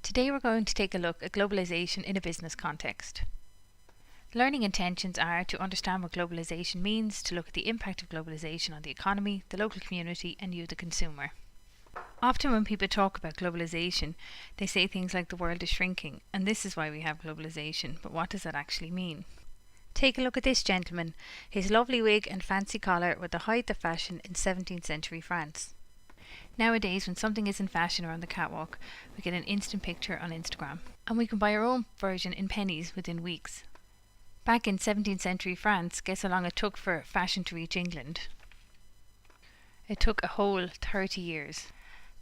Today we're going to take a look at globalisation in a business context. Learning intentions are to understand what globalisation means, to look at the impact of globalisation on the economy, the local community and you the consumer. Often when people talk about globalisation, they say things like the world is shrinking and this is why we have globalisation, but what does that actually mean? Take a look at this gentleman, his lovely wig and fancy collar were the height of fashion in 17th century France. Nowadays, when something is in fashion or on the catwalk, we get an instant picture on Instagram, and we can buy our own version in pennies within weeks. Back in 17th century France, guess how long it took for fashion to reach England? It took a whole 30 years.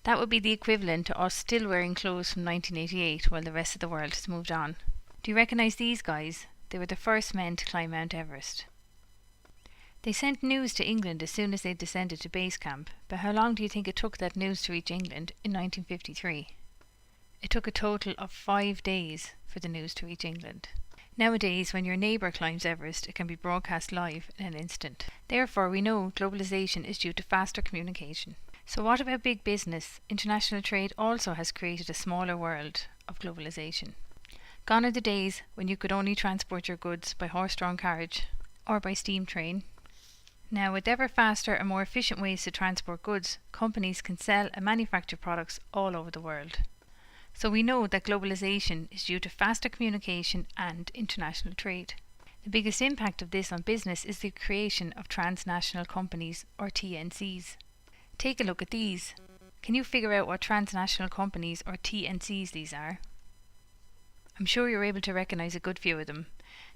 That would be the equivalent to us still wearing clothes from 1988 while the rest of the world has moved on. Do you recognise these guys? They were the first men to climb Mount Everest. They sent news to England as soon as they descended to base camp, but how long do you think it took that news to reach England in 1953? It took a total of 5 days for the news to reach England. Nowadays, when your neighbour climbs Everest, it can be broadcast live in an instant. Therefore, we know globalisation is due to faster communication. So what about big business? International trade also has created a smaller world of globalisation. Gone are the days when you could only transport your goods by horse-drawn carriage or by steam train. Now, with ever faster and more efficient ways to transport goods, companies can sell and manufacture products all over the world. So we know that globalisation is due to faster communication and international trade. The biggest impact of this on business is the creation of transnational companies or TNCs. Take a look at these. Can you figure out what transnational companies or TNCs these are? I'm sure you're able to recognise a good few of them.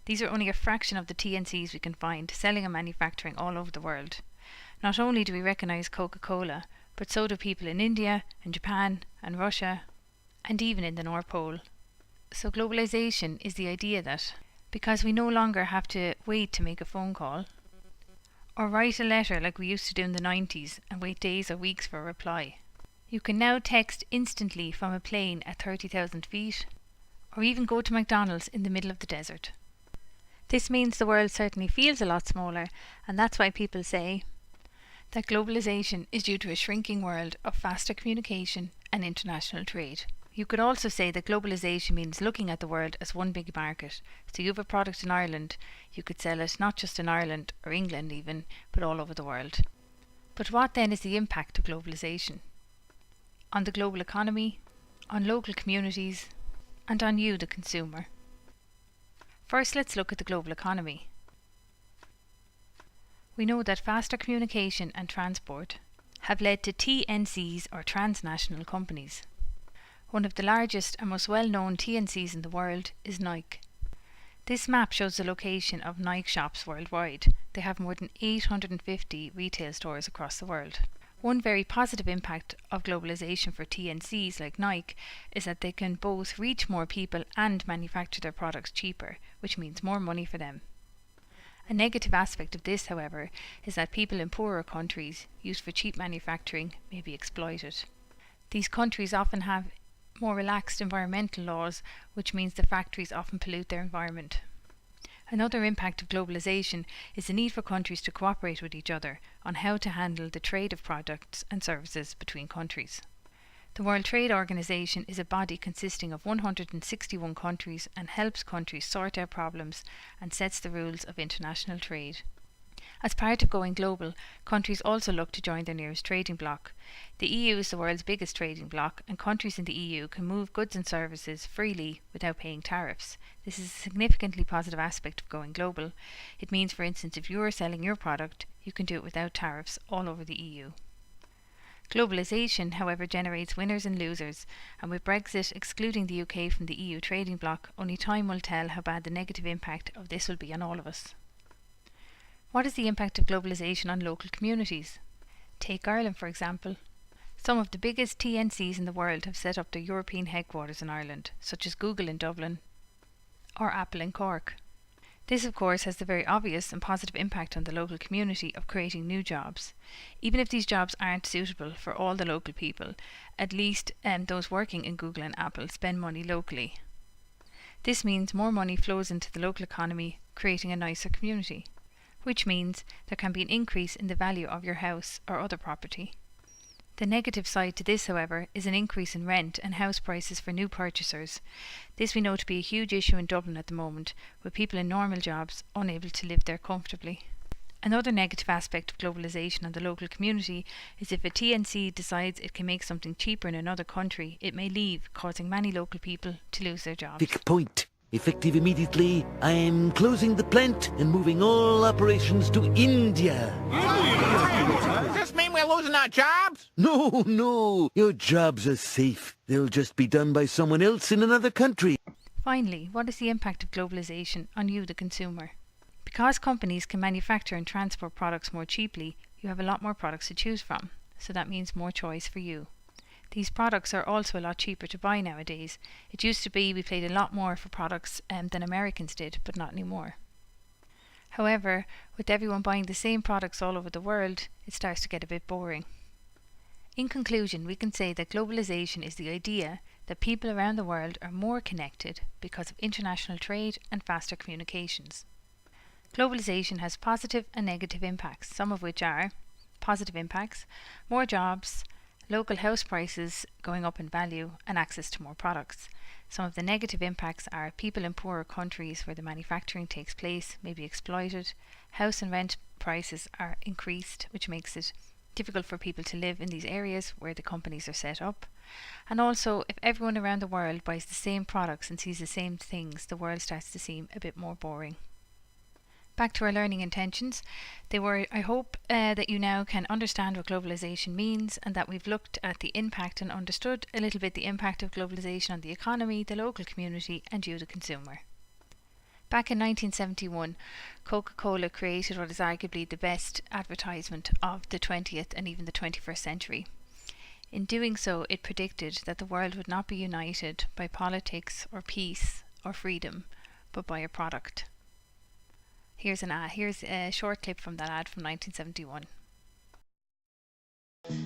These are only a fraction of the TNCs we can find selling and manufacturing all over the world. Not only do we recognise Coca-Cola, but so do people in India and Japan and Russia and even in the North Pole. So globalisation is the idea that because we no longer have to wait to make a phone call or write a letter like we used to do in the 90s and wait days or weeks for a reply, you can now text instantly from a plane at 30,000 feet or even go to McDonald's in the middle of the desert. This means the world certainly feels a lot smaller, and that's why people say that globalisation is due to a shrinking world of faster communication and international trade. You could also say that globalisation means looking at the world as one big market. So you have a product in Ireland, you could sell it not just in Ireland or England even, but all over the world. But what then is the impact of globalisation? On the global economy, on local communities, and on you, the consumer. First, let's look at the global economy. We know that faster communication and transport have led to TNCs or transnational companies. One of the largest and most well-known TNCs in the world is Nike. This map shows the location of Nike shops worldwide. They have more than 850 retail stores across the world. One very positive impact of globalisation for TNCs like Nike is that they can both reach more people and manufacture their products cheaper, which means more money for them. A negative aspect of this, however, is that people in poorer countries used for cheap manufacturing may be exploited. These countries often have more relaxed environmental laws, which means the factories often pollute their environment. Another impact of globalisation is the need for countries to cooperate with each other on how to handle the trade of products and services between countries. The World Trade Organization is a body consisting of 161 countries and helps countries sort out problems and sets the rules of international trade. As part of going global, countries also look to join their nearest trading bloc. The EU is the world's biggest trading bloc, and countries in the EU can move goods and services freely without paying tariffs. This is a significantly positive aspect of going global. It means, for instance, if you are selling your product, you can do it without tariffs all over the EU. Globalisation, however, generates winners and losers, and with Brexit excluding the UK from the EU trading bloc, only time will tell how bad the negative impact of this will be on all of us. What is the impact of globalisation on local communities? Take Ireland, for example. Some of the biggest TNCs in the world have set up their European headquarters in Ireland, such as Google in Dublin or Apple in Cork. This, of course, has the very obvious and positive impact on the local community of creating new jobs. Even if these jobs aren't suitable for all the local people, at least those working in Google and Apple spend money locally. This means more money flows into the local economy, creating a nicer community, which means there can be an increase in the value of your house or other property. The negative side to this, however, is an increase in rent and house prices for new purchasers. This we know to be a huge issue in Dublin at the moment, with people in normal jobs unable to live there comfortably. Another negative aspect of globalisation on the local community is if a TNC decides it can make something cheaper in another country, it may leave, causing many local people to lose their jobs. Big point. Effective immediately, I am closing the plant and moving all operations to India. Does this mean we're losing our jobs? No. Your jobs are safe. They'll just be done by someone else in another country. Finally, what is the impact of globalisation on you, the consumer? Because companies can manufacture and transport products more cheaply, you have a lot more products to choose from, so that means more choice for you. These products are also a lot cheaper to buy nowadays. It used to be we paid a lot more for products than Americans did, but not anymore. However, with everyone buying the same products all over the world, it starts to get a bit boring. In conclusion, we can say that globalisation is the idea that people around the world are more connected because of international trade and faster communications. Globalisation has positive and negative impacts, some of which are positive impacts, more jobs, local house prices going up in value, and access to more products. Some of the negative impacts are people in poorer countries where the manufacturing takes place may be exploited, house and rent prices are increased, which makes it difficult for people to live in these areas where the companies are set up. And also, if everyone around the world buys the same products and sees the same things, the world starts to seem a bit more boring. Back to our learning intentions. They were, I hope that you now can understand what globalisation means and that we've looked at the impact and understood a little bit the impact of globalisation on the economy, the local community and you, the consumer. Back in 1971, Coca-Cola created what is arguably the best advertisement of the 20th and even the 21st century. In doing so, it predicted that the world would not be united by politics or peace or freedom, but by a product. Here's a short clip from that ad from 1971.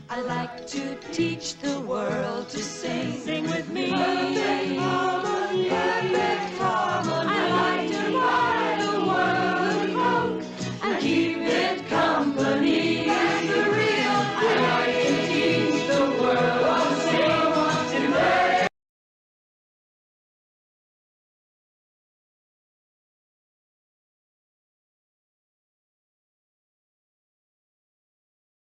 I like to teach the world to sing. Sing with me. Perfect harmony. Perfect harmony.